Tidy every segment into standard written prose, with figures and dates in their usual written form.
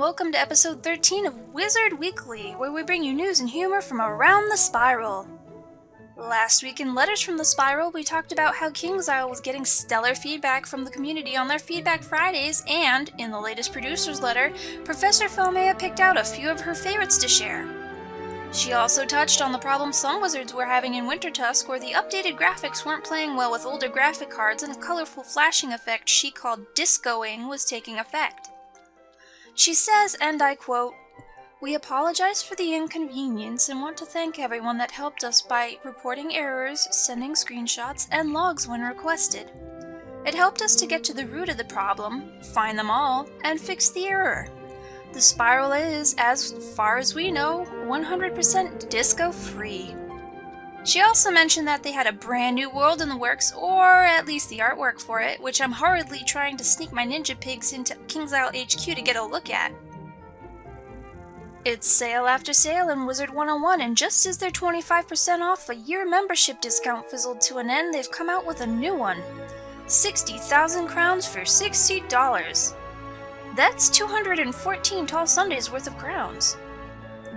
welcome to episode 13 of Wizard Weekly, where we bring you news and humor from around the Spiral. Last week in Letters from the Spiral, we talked about how KingsIsle was getting stellar feedback from the community on their Feedback Fridays, and, in the latest producer's letter, Professor Falmaia picked out a few of her favorites to share. She also touched on the problem some wizards were having in Wintertusk, where the updated graphics weren't playing well with older graphic cards and a colorful flashing effect she called discoing was taking effect. She says, and I quote, "We apologize for the inconvenience and want to thank everyone that helped us by reporting errors, sending screenshots, and logs when requested. It helped us to get to the root of the problem, find them all, and fix the error. The Spiral is, as far as we know, 100% disco-free." She also mentioned that they had a brand new world in the works, or at least the artwork for it, which I'm hurriedly trying to sneak my ninja pigs into KingsIsle HQ to get a look at. It's sale after sale in Wizard 101, and just as their 25% off a year membership discount fizzled to an end, they've come out with a new one. 60,000 crowns for $60. That's 214 tall Sundays worth of crowns.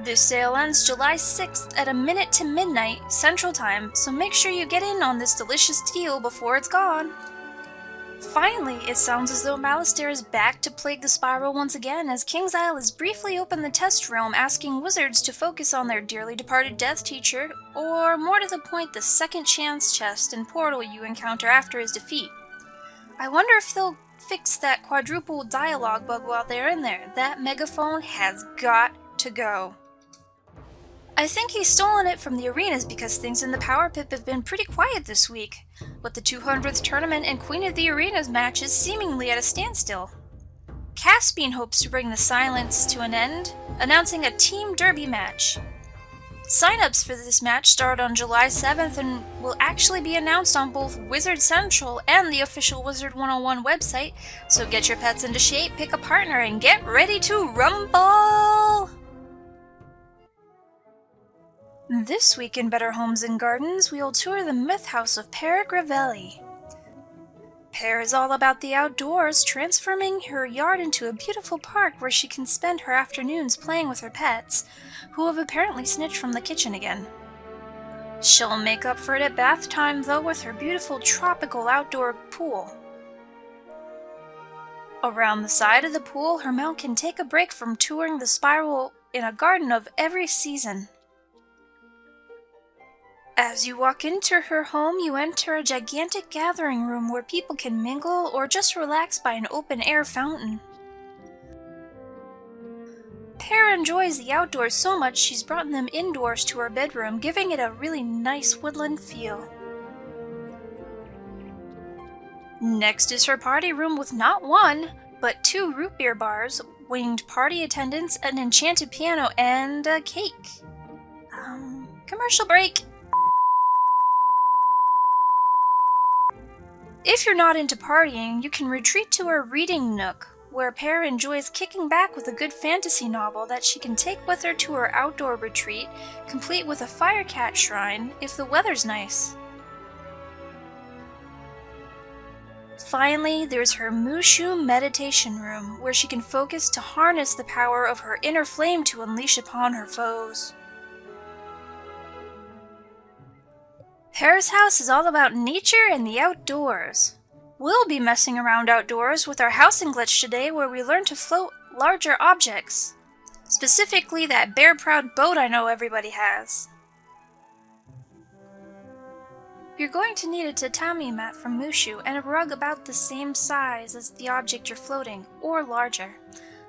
This sale ends July 6th at a minute to midnight Central Time, so make sure you get in on this delicious deal before it's gone. Finally, it sounds as though Malistaire is back to plague the Spiral once again, as KingsIsle has briefly opened the test realm, asking wizards to focus on their dearly departed Death Teacher, or more to the point, the second chance chest and portal you encounter after his defeat. I wonder if they'll fix that quadruple dialogue bug while they're in there. That megaphone has got to go. I think he's stolen it from the arenas because things in the Power Pip have been pretty quiet this week, with the 200th tournament and Queen of the Arenas matches seemingly at a standstill. Caspian hopes to bring the silence to an end, announcing a Team Derby match. Sign-ups for this match start on July 7th and will actually be announced on both Wizard Central and the official Wizard 101 website, so get your pets into shape, pick a partner, and get ready to rumble! This week in Better Homes and Gardens, we'll tour the myth house of Pear Gravelli. Pear is all about the outdoors, transforming her yard into a beautiful park where she can spend her afternoons playing with her pets, who have apparently snitched from the kitchen again. She'll make up for it at bath time, though, with her beautiful tropical outdoor pool. Around the side of the pool, her mount can take a break from touring the Spiral in a garden of every season. As you walk into her home, you enter a gigantic gathering room where people can mingle or just relax by an open-air fountain. Pear enjoys the outdoors so much she's brought them indoors to her bedroom, giving it a really nice woodland feel. Next is her party room with not one, but 2 root beer bars, winged party attendants, an enchanted piano, and a cake. Commercial break! If you're not into partying, you can retreat to her reading nook, where Pear enjoys kicking back with a good fantasy novel that she can take with her to her outdoor retreat, complete with a firecat shrine if the weather's nice. Finally, there's her Mushu meditation room, where she can focus to harness the power of her inner flame to unleash upon her foes. Pear's house is all about nature and the outdoors. We'll be messing around outdoors with our housing glitch today, where we learn to float larger objects. Specifically that bear-proud boat I know everybody has. You're going to need a tatami mat from Mushu and a rug about the same size as the object you're floating, or larger.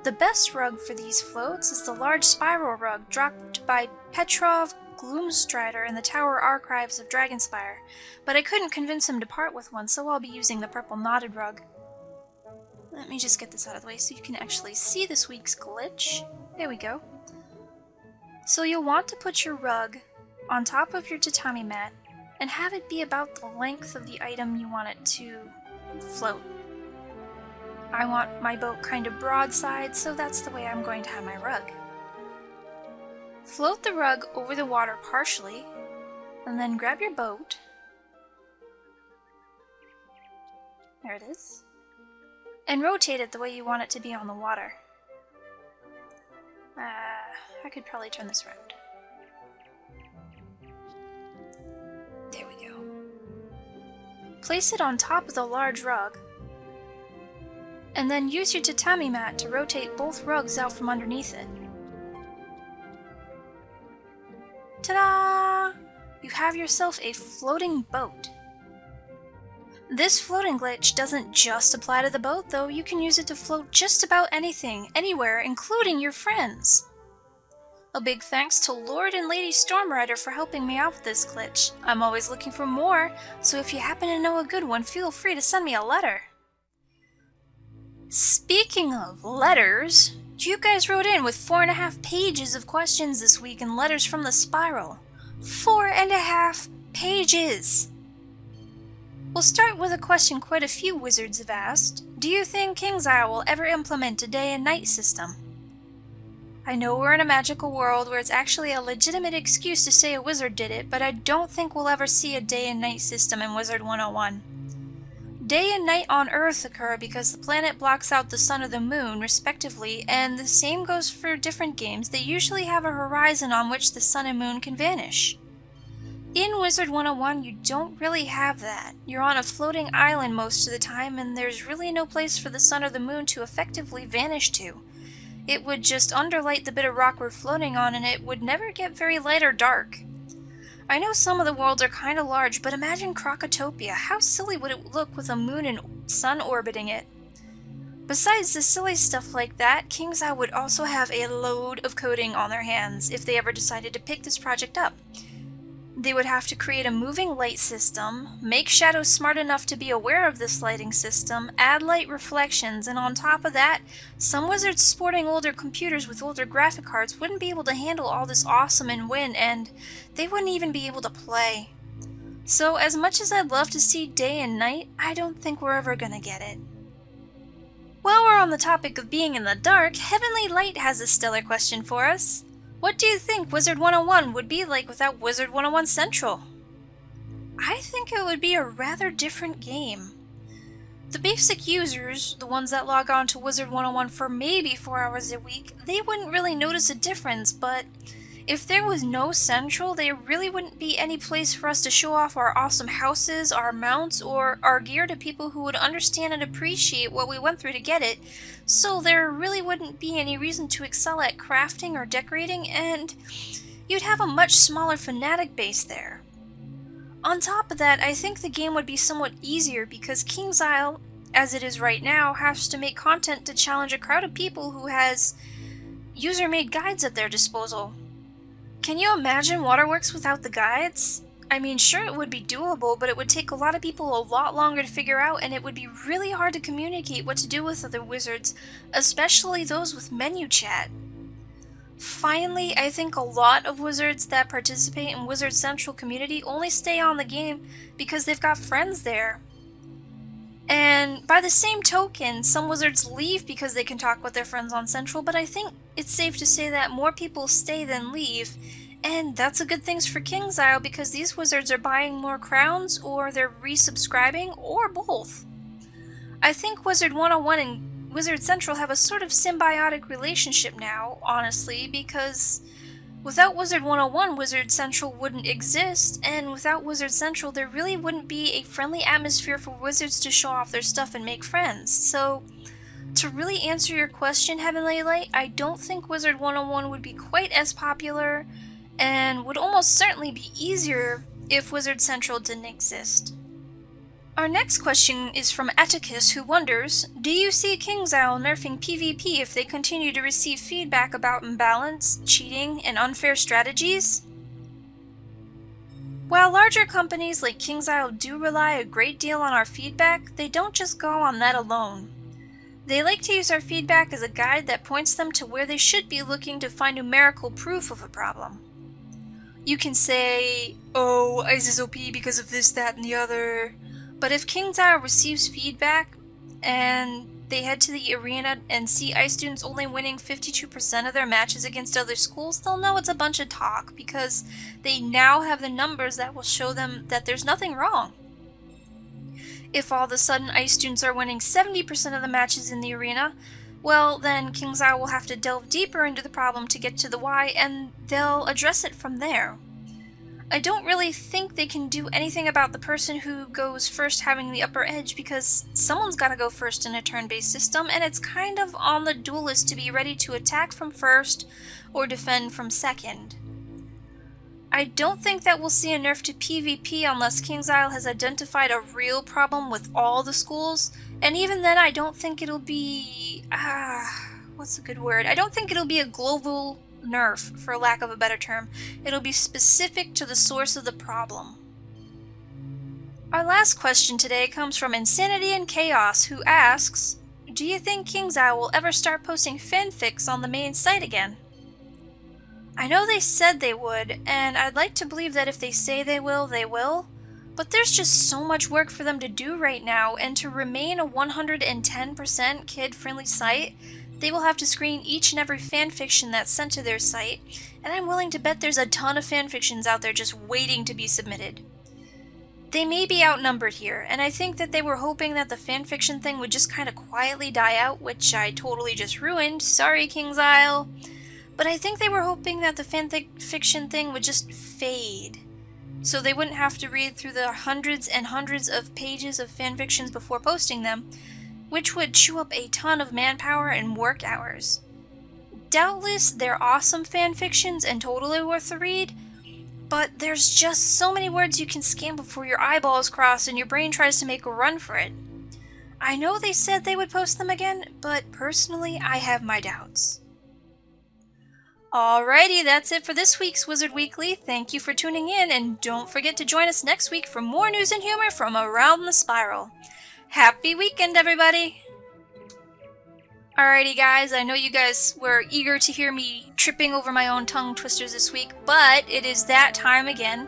The best rug for these floats is the large spiral rug dropped by Petrov Gloomstrider in the Tower Archives of Dragonspire, but I couldn't convince him to part with one, so I'll be using the purple knotted rug. Let me just get this out of the way so you can actually see this week's glitch. There we go. So you'll want to put your rug on top of your tatami mat and have it be about the length of the item you want it to float. I want my boat kind of broadside, so that's the way I'm going to have my rug. Float the rug over the water partially, and then grab your boat. There it is. And rotate it the way you want it to be on the water. I could probably turn this around. There we go. Place it on top of the large rug, and then use your tatami mat to rotate both rugs out from underneath it. Ta-da! You have yourself a floating boat. This floating glitch doesn't just apply to the boat, though. You can use it to float just about anything, anywhere, including your friends. A big thanks to Lord and Lady Stormrider for helping me out with this glitch. I'm always looking for more, so if you happen to know a good one, feel free to send me a letter. Speaking of letters, you guys wrote in with 4.5 pages of questions this week and letters from the Spiral. 4.5 pages! We'll start with a question quite a few wizards have asked. Do you think King's Isle will ever implement a day and night system? I know we're in a magical world where it's actually a legitimate excuse to say a wizard did it, but I don't think we'll ever see a day and night system in Wizard 101. Day and night on Earth occur because the planet blocks out the sun or the moon, respectively, and the same goes for different games. They usually have a horizon on which the sun and moon can vanish. In Wizard 101, you don't really have that. You're on a floating island most of the time, and there's really no place for the sun or the moon to effectively vanish to. It would just underlight the bit of rock we're floating on, and it would never get very light or dark. I know some of the worlds are kinda large, but imagine Krokotopia. How silly would it look with a moon and sun orbiting it? Besides the silly stuff like that, King's Isle would also have a load of coding on their hands if they ever decided to pick this project up. They would have to create a moving light system, make shadows smart enough to be aware of this lighting system, add light reflections, and on top of that, some wizards sporting older computers with older graphic cards wouldn't be able to handle all this awesome and win, and they wouldn't even be able to play. So as much as I'd love to see day and night, I don't think we're ever gonna get it. While we're on the topic of being in the dark, Heavenly Light has a stellar question for us. What do you think Wizard 101 would be like without Wizard 101 Central? I think it would be a rather different game. The basic users, the ones that log on to Wizard 101 for maybe 4 hours a week, they wouldn't really notice a difference, but if there was no Central, there really wouldn't be any place for us to show off our awesome houses, our mounts, or our gear to people who would understand and appreciate what we went through to get it, so there really wouldn't be any reason to excel at crafting or decorating, and you'd have a much smaller fanatic base there. On top of that, I think the game would be somewhat easier because King's Isle, as it is right now, has to make content to challenge a crowd of people who has user-made guides at their disposal. Can you imagine Waterworks without the guides? I mean, sure it would be doable, but it would take a lot of people a lot longer to figure out, and it would be really hard to communicate what to do with other wizards, especially those with menu chat. Finally, I think a lot of wizards that participate in Wizard Central community only stay on the game because they've got friends there. And by the same token, some wizards leave because they can talk with their friends on Central, but I think it's safe to say that more people stay than leave, and that's a good thing for King's Isle because these wizards are buying more crowns, or they're resubscribing, or both. I think Wizard 101 and Wizard Central have a sort of symbiotic relationship now, honestly, because without Wizard 101, Wizard Central wouldn't exist, and without Wizard Central, there really wouldn't be a friendly atmosphere for wizards to show off their stuff and make friends. So, to really answer your question, Heavenly Light, I don't think Wizard 101 would be quite as popular, and would almost certainly be easier if Wizard Central didn't exist. Our next question is from Atticus, who wonders, do you see King's Isle nerfing PvP if they continue to receive feedback about imbalance, cheating, and unfair strategies? While larger companies like King's Isle do rely a great deal on our feedback, they don't just go on that alone. They like to use our feedback as a guide that points them to where they should be looking to find numerical proof of a problem. You can say, oh, Ice is OP because of this, that, and the other. But if King's Isle receives feedback and they head to the arena and see Ice students only winning 52% of their matches against other schools, they'll know it's a bunch of talk because they now have the numbers that will show them that there's nothing wrong. If all of a sudden Ice students are winning 70% of the matches in the arena, well, then KingsIsle will have to delve deeper into the problem to get to the why, and they'll address it from there. I don't really think they can do anything about the person who goes first having the upper edge, because someone's gotta go first in a turn-based system, and it's kind of on the duelist to be ready to attack from first or defend from second. I don't think that we'll see a nerf to PvP unless KingsIsle has identified a real problem with all the schools, and even then I don't think it'll be... what's a good word? I don't think it'll be a global nerf, for lack of a better term. It'll be specific to the source of the problem. Our last question today comes from Insanity and Chaos, who asks, do you think KingsIsle will ever start posting fanfics on the main site again? I know they said they would, and I'd like to believe that if they say they will, but there's just so much work for them to do right now, and to remain a 110% kid-friendly site, they will have to screen each and every fanfiction that's sent to their site, and I'm willing to bet there's a ton of fanfictions out there just waiting to be submitted. They may be outnumbered here, and I think that they were hoping that the fanfiction thing would just kind of quietly die out, which I totally just ruined. Sorry, KingsIsle. But I think they were hoping that the fanfiction thing would just fade, so they wouldn't have to read through the hundreds and hundreds of pages of fanfictions before posting them, which would chew up a ton of manpower and work hours. Doubtless, they're awesome fanfictions and totally worth the read, but there's just so many words you can scan before your eyeballs cross and your brain tries to make a run for it. I know they said they would post them again, but personally, I have my doubts. Alrighty, that's it for this week's Wizard Weekly. Thank you for tuning in, and don't forget to join us next week for more news and humor from around the spiral. Happy weekend, everybody! Alrighty guys, I know you guys were eager to hear me tripping over my own tongue twisters this week, but it is that time again.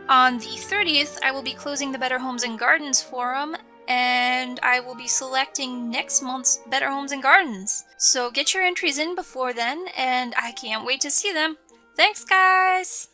On the 30th, I will be closing the Better Homes and Gardens forum, and I will be selecting next month's Better Homes and Gardens. So get your entries in before then, and I can't wait to see them. Thanks, guys!